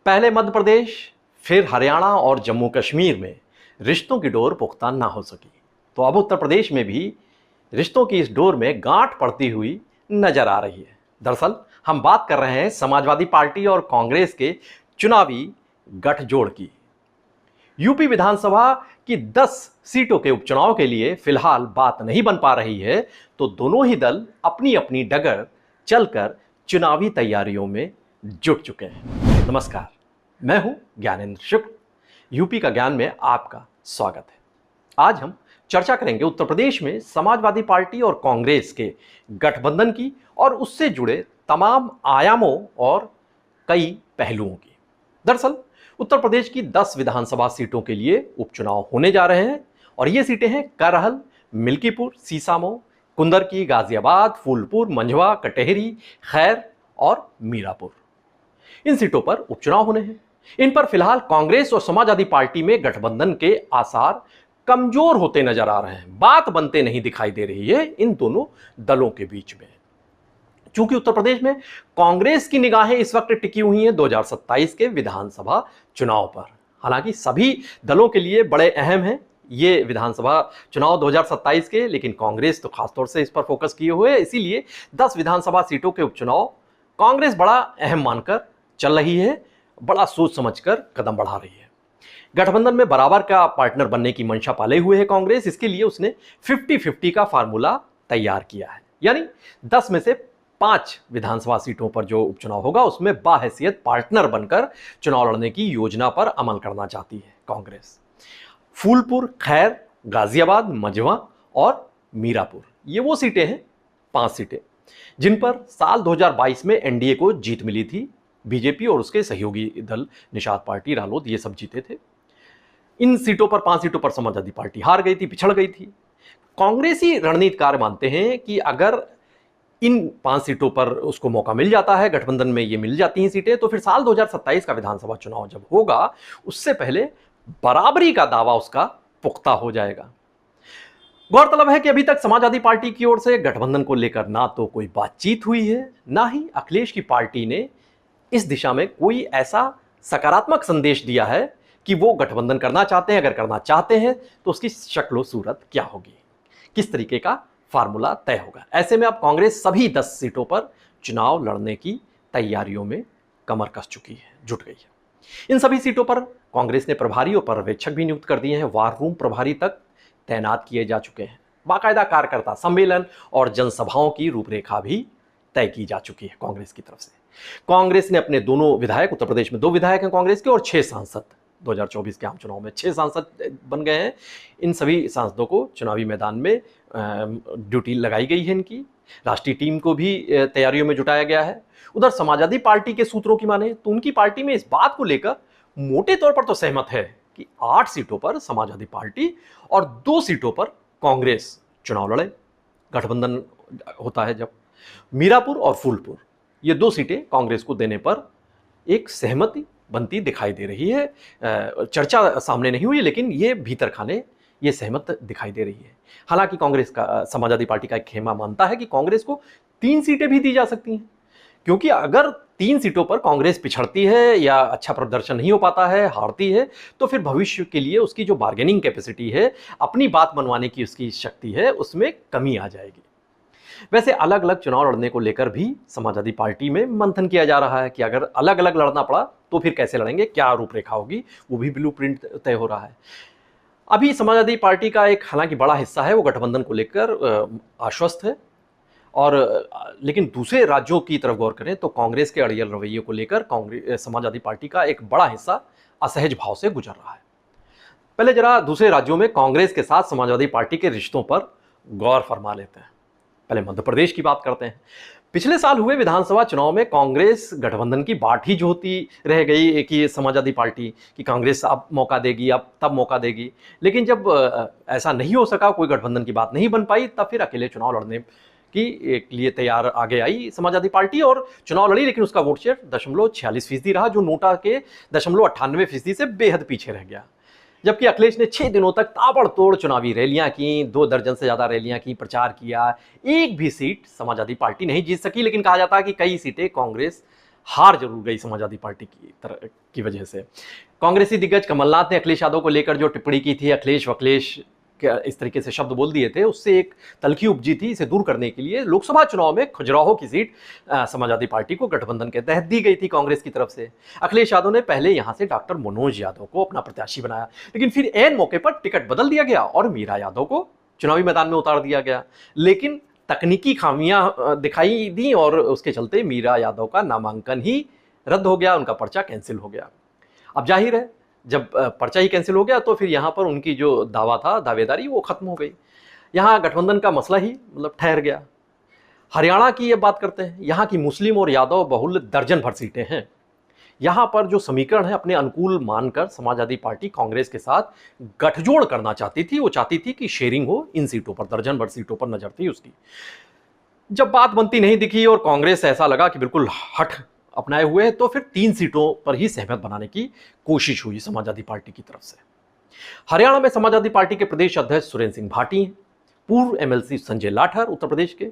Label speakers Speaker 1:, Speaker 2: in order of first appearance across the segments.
Speaker 1: पहले मध्य प्रदेश, फिर हरियाणा और जम्मू कश्मीर में रिश्तों की डोर पुख्ता ना हो सकी, तो अब उत्तर प्रदेश में भी रिश्तों की इस डोर में गांठ पड़ती हुई नजर आ रही है। दरअसल हम बात कर रहे हैं समाजवादी पार्टी और कांग्रेस के चुनावी गठजोड़ की। यूपी विधानसभा की 10 सीटों के उपचुनाव के लिए फिलहाल बात नहीं बन पा रही है, तो दोनों ही दल अपनी अपनी डगर चलकर चुनावी तैयारियों में जुट चुके हैं। नमस्कार, मैं हूं ज्ञानेंद्र शुक्ल। यूपी का ज्ञान में आपका स्वागत है। आज हम चर्चा करेंगे उत्तर प्रदेश में समाजवादी पार्टी और कांग्रेस के गठबंधन की और उससे जुड़े तमाम आयामों और कई पहलुओं की। दरअसल उत्तर प्रदेश की 10 विधानसभा सीटों के लिए उपचुनाव होने जा रहे हैं और ये सीटें हैं करहल, मिल्कीपुर, सीसामऊ, कुंदरकी, गाजियाबाद, फूलपुर, मंझवा, कटेहरी, खैर और मीरापुर। इन सीटों पर उपचुनाव होने हैं। इन पर फिलहाल कांग्रेस और समाजवादी पार्टी में गठबंधन के आसार कमजोर होते नजर आ रहे हैं। बात बनते नहीं दिखाई दे रही है इन दोनों दलों के बीच में। चूंकि उत्तर प्रदेश में कांग्रेस की निगाहें इस वक्त टिकी हुई हैं 2027 के विधानसभा चुनाव पर। हालांकि सभी दलों के लिए बड़े अहम हैं ये विधानसभा चुनाव 2027 के, लेकिन कांग्रेस तो खासतौर से इस पर फोकस किए हुए है। इसीलिए 10 विधानसभा सीटों के उपचुनाव कांग्रेस बड़ा अहम मानकर चल रही है, बड़ा सोच समझकर कदम बढ़ा रही है। गठबंधन में बराबर का पार्टनर बनने की मंशा पाले हुए है कांग्रेस। इसके लिए उसने 50-50 का फार्मूला तैयार किया है, यानी 10 में से 5 विधानसभा सीटों पर जो उपचुनाव होगा उसमें बाहैसियत पार्टनर बनकर चुनाव लड़ने की योजना पर अमल करना चाहती है कांग्रेस। फूलपुर, खैर, गाजियाबाद, मंझवा और मीरापुर, ये वो सीटें हैं, 5 सीटें जिन पर साल 2022 में एनडीए को जीत मिली थी। बीजेपी और उसके सहयोगी दल निषाद पार्टी, रालोद, ये सब जीते थे। इन सीटों पर 5 सीटों पर समाजवादी पार्टी हार गई थी, पिछड़ गई थी। कांग्रेसी रणनीतिकार मानते हैं कि अगर इन 5 सीटों पर उसको मौका मिल जाता है, गठबंधन में ये मिल जाती हैं सीटें, तो फिर साल 2027 का विधानसभा चुनाव जब होगा उससे पहले बराबरी का दावा उसका पुख्ता हो जाएगा। गौरतलब है कि अभी तक समाजवादी पार्टी की ओर से गठबंधन को लेकर ना तो कोई बातचीत हुई है, ना ही अखिलेश की पार्टी ने इस दिशा में कोई ऐसा सकारात्मक संदेश दिया है कि वो गठबंधन करना चाहते हैं। अगर करना चाहते हैं तो उसकी शक्ल सूरत क्या होगी, किस तरीके का फार्मूला तय होगा। ऐसे में अब कांग्रेस सभी 10 सीटों पर चुनाव लड़ने की तैयारियों में कमर कस चुकी है, जुट गई है। इन सभी सीटों पर कांग्रेस ने प्रभारी और पर्यवेक्षक भी नियुक्त कर दिए हैं। वार रूम प्रभारी तक तैनात किए जा चुके हैं। बाकायदा कार्यकर्ता सम्मेलन और जनसभाओं की रूपरेखा भी तय की जा चुकी है कांग्रेस की तरफ से। कांग्रेस ने अपने दोनों विधायक, उत्तर प्रदेश में 2 विधायक हैं कांग्रेस के, और 6 सांसद, 2024 के आम चुनाव में 6 सांसद बन गए हैं। इन सभी सांसदों को चुनावी मैदान में ड्यूटी लगाई गई है। इनकी राष्ट्रीय टीम को भी तैयारियों में जुटाया गया है। उधर समाजवादी पार्टी के सूत्रों की माने तो उनकी पार्टी में इस बात को लेकर मोटे तौर पर तो सहमत है कि 8 सीटों पर समाजवादी पार्टी और 2 सीटों पर कांग्रेस चुनाव लड़े। गठबंधन होता है जब। मीरापुर और फूलपुर, ये 2 सीटें कांग्रेस को देने पर एक सहमति बनती दिखाई दे रही है। चर्चा सामने नहीं हुई, लेकिन ये भीतर खाने ये सहमत दिखाई दे रही है। हालांकि कांग्रेस का, समाजवादी पार्टी का एक खेमा मानता है कि कांग्रेस को 3 सीटें भी दी जा सकती हैं, क्योंकि अगर 3 सीटों पर कांग्रेस पिछड़ती है या अच्छा प्रदर्शन नहीं हो पाता है, हारती है, तो फिर भविष्य के लिए उसकी जो बार्गेनिंग कैपेसिटी है, अपनी बात मनवाने की उसकी शक्ति है, उसमें कमी आ जाएगी। वैसे अलग अलग चुनाव लड़ने को लेकर भी समाजवादी पार्टी में मंथन किया जा रहा है कि अगर अलग अलग लड़ना पड़ा तो फिर कैसे लड़ेंगे, क्या रूपरेखा होगी, वो भी ब्लूप्रिंट तय हो रहा है। अभी समाजवादी पार्टी का एक हालांकि बड़ा हिस्सा है वो गठबंधन को लेकर आश्वस्त है, और लेकिन दूसरे राज्यों की तरफ गौर करें तो कांग्रेस के अड़ियल रवैये को लेकर समाजवादी पार्टी का एक बड़ा हिस्सा असहज भाव से गुजर रहा है। पहले जरा दूसरे राज्यों में कांग्रेस के साथ समाजवादी पार्टी के रिश्तों पर गौर फरमा लेते हैं। पहले मध्य प्रदेश की बात करते हैं। पिछले साल हुए विधानसभा चुनाव में कांग्रेस गठबंधन की बाट ही जो होती रह गई कि समाजवादी पार्टी की कांग्रेस अब मौका देगी, अब तब मौका देगी, लेकिन जब ऐसा नहीं हो सका, कोई गठबंधन की बात नहीं बन पाई, तब फिर अकेले चुनाव लड़ने की एक लिए तैयार आगे आई समाजवादी पार्टी और चुनाव लड़ी। लेकिन उसका वोट शेयर 0.46% रहा, जो नोटा के 0.98% से बेहद पीछे रह गया। जबकि अखिलेश ने 6 दिनों तक ताबड़तोड़ चुनावी रैलियां की, 2 दर्जन से ज्यादा रैलियां की, प्रचार किया। एक भी सीट समाजवादी पार्टी नहीं जीत सकी, लेकिन कहा जाता है कि कई सीटें कांग्रेस हार जरूर गई समाजवादी पार्टी की वजह से। कांग्रेसी दिग्गज कमलनाथ ने अखिलेश यादव को लेकर जो टिप्पणी की थी, अखिलेश वखलेश इस तरीके से शब्द बोल दिए थे, उससे एक तल्खी उपजी थी। इसे दूर करने के लिए लोकसभा चुनाव में खजुराहो की सीट समाजवादी पार्टी को गठबंधन के तहत दी गई थी कांग्रेस की तरफ से। अखिलेश यादव ने पहले यहां से डॉक्टर मनोज यादव को अपना प्रत्याशी बनाया, लेकिन फिर ऐन मौके पर टिकट बदल दिया गया और मीरा यादव को चुनावी मैदान में उतार दिया गया। लेकिन तकनीकी खामियां दिखाई दी और उसके चलते मीरा यादव का नामांकन ही रद्द हो गया, उनका पर्चा कैंसिल हो गया। अब जाहिर है, जब पर्चा ही कैंसिल हो गया तो फिर यहाँ पर उनकी जो दावा था, दावेदारी, वो खत्म हो गई। यहाँ गठबंधन का मसला ही मतलब ठहर गया। हरियाणा की ये बात करते हैं। यहाँ की मुस्लिम और यादव बहुल दर्जन भर सीटें हैं। यहाँ पर जो समीकरण है अपने अनुकूल मानकर समाजवादी पार्टी कांग्रेस के साथ गठजोड़ करना चाहती थी। वो चाहती थी कि शेयरिंग हो इन सीटों पर, दर्जन भर सीटों पर नजर थी उसकी। जब बात बनती नहीं दिखी और कांग्रेस ऐसा लगा कि बिल्कुल हठ अपनाए हुए हैं, तो फिर 3 सीटों पर ही सहमत बनाने की कोशिश हुई समाजवादी पार्टी की तरफ से। हरियाणा में समाजवादी पार्टी के प्रदेश अध्यक्ष सुरेंद्र सिंह भाटी, पूर्व एमएलसी संजय लाठर उत्तर प्रदेश के,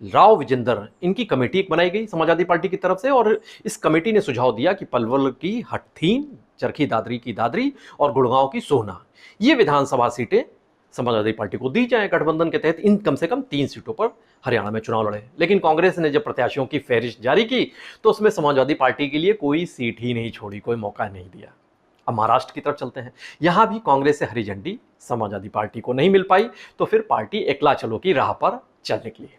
Speaker 1: राव विजेंदर, इनकी कमेटी एक बनाई गई समाजवादी पार्टी की तरफ से। और इस कमेटी ने सुझाव दिया कि पलवल की हठीन, चरखी दादरी की दादरी और गुड़गांव की सोहना, ये विधानसभा सीटें समाजवादी पार्टी को दी जाए गठबंधन के तहत। इन कम से कम 3 सीटों पर हरियाणा में चुनाव लड़े। लेकिन कांग्रेस ने जब प्रत्याशियों की फहरिस्त जारी की तो उसमें समाजवादी पार्टी के लिए कोई सीट ही नहीं छोड़ी, कोई मौका नहीं दिया। अब महाराष्ट्र की तरफ चलते हैं। यहां भी कांग्रेस से हरी झंडी समाजवादी पार्टी को नहीं मिल पाई, तो फिर पार्टी एकला चलो की राह पर चल निकली।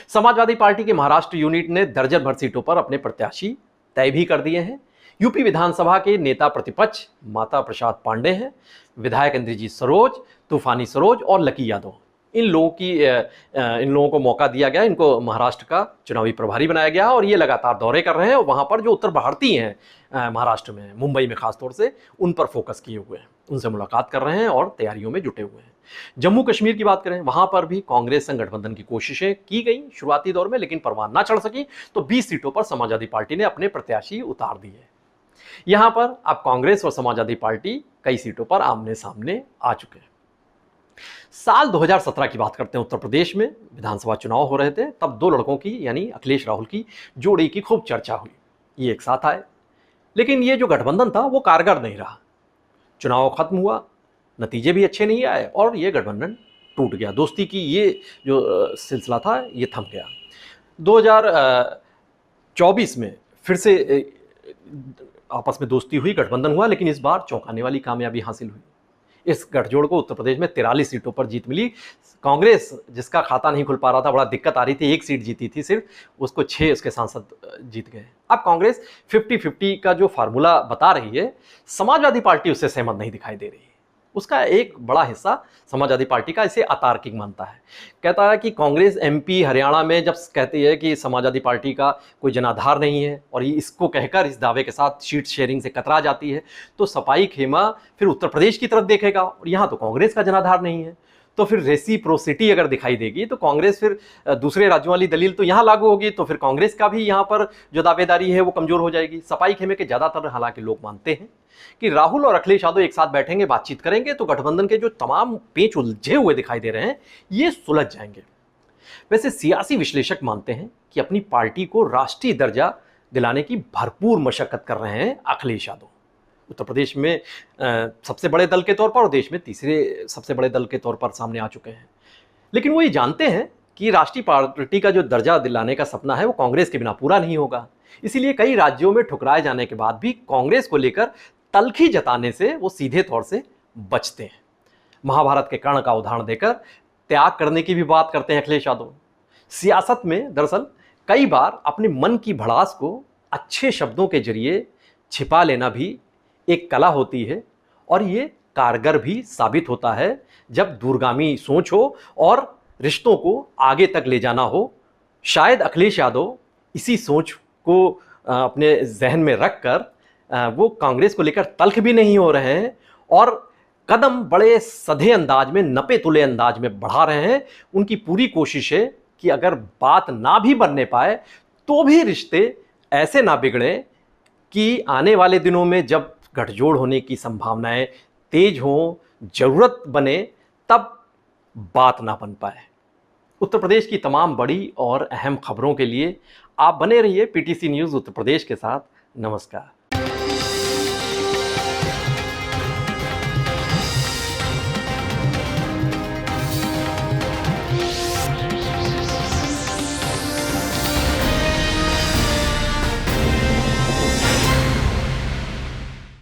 Speaker 1: समाजवादी पार्टी के महाराष्ट्र यूनिट ने दर्जन भर सीटों पर अपने प्रत्याशी तय भी कर दिए हैं। यूपी विधानसभा के नेता प्रतिपक्ष माता प्रसाद पांडे हैं, विधायक इंद्रजीत सरोज, तूफानी सरोज और लकी यादव, इन लोगों को मौका दिया गया। इनको महाराष्ट्र का चुनावी प्रभारी बनाया गया और ये लगातार दौरे कर रहे हैं और वहाँ पर जो उत्तर भारतीय हैं महाराष्ट्र में, मुंबई में खासतौर से, उन पर फोकस किए हुए हैं, उनसे मुलाकात कर रहे हैं और तैयारियों में जुटे हुए हैं। जम्मू कश्मीर की बात करें, वहाँ पर भी कांग्रेस संग गठबंधन की कोशिशें की गई शुरुआती दौर में, लेकिन परवान ना चढ़ सकी, तो 20 सीटों पर समाजवादी पार्टी ने अपने प्रत्याशी उतार दिए। यहाँ पर अब कांग्रेस और समाजवादी पार्टी कई सीटों पर आमने सामने आ चुके हैं। साल 2017 की बात करते हैं। उत्तर प्रदेश में विधानसभा चुनाव हो रहे थे। तब 2 लड़कों की, यानी अखिलेश राहुल की जोड़ी की खूब चर्चा हुई। ये एक साथ आए, लेकिन ये जो गठबंधन था वो कारगर नहीं रहा। चुनाव खत्म हुआ, नतीजे भी अच्छे नहीं आए और ये गठबंधन टूट गया। दोस्ती की ये जो सिलसिला था ये थम गया। 2024 में फिर से आपस में दोस्ती हुई, गठबंधन हुआ, लेकिन इस बार चौंकाने वाली कामयाबी हासिल हुई। इस गठजोड़ को उत्तर प्रदेश में 43 सीटों पर जीत मिली। कांग्रेस, जिसका खाता नहीं खुल पा रहा था, बड़ा दिक्कत आ रही थी, 1 सीट जीती थी सिर्फ, उसको 6 उसके सांसद जीत गए। अब कांग्रेस 50-50 का जो फार्मूला बता रही है, समाजवादी पार्टी उससे सहमत नहीं दिखाई दे रही है। उसका एक बड़ा हिस्सा समाजवादी पार्टी का इसे अतार्किक मानता है। कहता है कि कांग्रेस एमपी हरियाणा में जब कहती है कि समाजवादी पार्टी का कोई जनाधार नहीं है और ये इसको कहकर इस दावे के साथ सीट शेयरिंग से कतरा जाती है, तो सपाई खेमा फिर उत्तर प्रदेश की तरफ देखेगा और यहाँ तो कांग्रेस का जनाधार नहीं है, तो फिर रेसिप्रोसिटी अगर दिखाई देगी तो कांग्रेस फिर दूसरे राज्यों वाली दलील तो यहाँ लागू होगी, तो फिर कांग्रेस का भी यहाँ पर जो दावेदारी है वो कमजोर हो जाएगी। सपाई खेमे के ज्यादातर हालांकि लोग मानते हैं कि राहुल और अखिलेश यादव एक साथ बैठेंगे, बातचीत करेंगे, तो गठबंधन के जो तमाम पेच उलझे हुए दिखाई दे रहे हैं ये सुलझ जाएंगे। वैसे सियासी विश्लेषक मानते हैं कि अपनी पार्टी को राष्ट्रीय दर्जा दिलाने की भरपूर मशक्कत कर रहे हैं अखिलेश यादव। उत्तर प्रदेश में सबसे बड़े दल के तौर पर और देश में तीसरे सबसे बड़े दल के तौर पर सामने आ चुके हैं। लेकिन वो ये जानते हैं कि राष्ट्रीय पार्टी का जो दर्जा दिलाने का सपना है वो कांग्रेस के बिना पूरा नहीं होगा। इसीलिए कई राज्यों में ठुकराए जाने के बाद भी कांग्रेस को लेकर तल्खी जताने से वो सीधे तौर से बचते हैं। महाभारत के कर्ण का उदाहरण देकर त्याग करने की भी बात करते हैं अखिलेश यादव। सियासत में दरअसल कई बार अपने मन की भड़ास को अच्छे शब्दों के जरिए छिपा लेना भी एक कला होती है और ये कारगर भी साबित होता है जब दूरगामी सोच हो और रिश्तों को आगे तक ले जाना हो। शायद अखिलेश यादव इसी सोच को अपने जहन में रखकर वो कांग्रेस को लेकर तल्ख भी नहीं हो रहे हैं और कदम बड़े सधे अंदाज में, नपे तुले अंदाज में बढ़ा रहे हैं। उनकी पूरी कोशिश है कि अगर बात ना भी बनने पाए तो भी रिश्ते ऐसे ना बिगड़े कि आने वाले दिनों में जब गठजोड़ होने की संभावनाएं तेज हों, जरूरत बने, तब बात ना बन पाए। उत्तर प्रदेश की तमाम बड़ी और अहम खबरों के लिए आप बने रहिए पीटीसी न्यूज़ उत्तर प्रदेश के साथ। नमस्कार।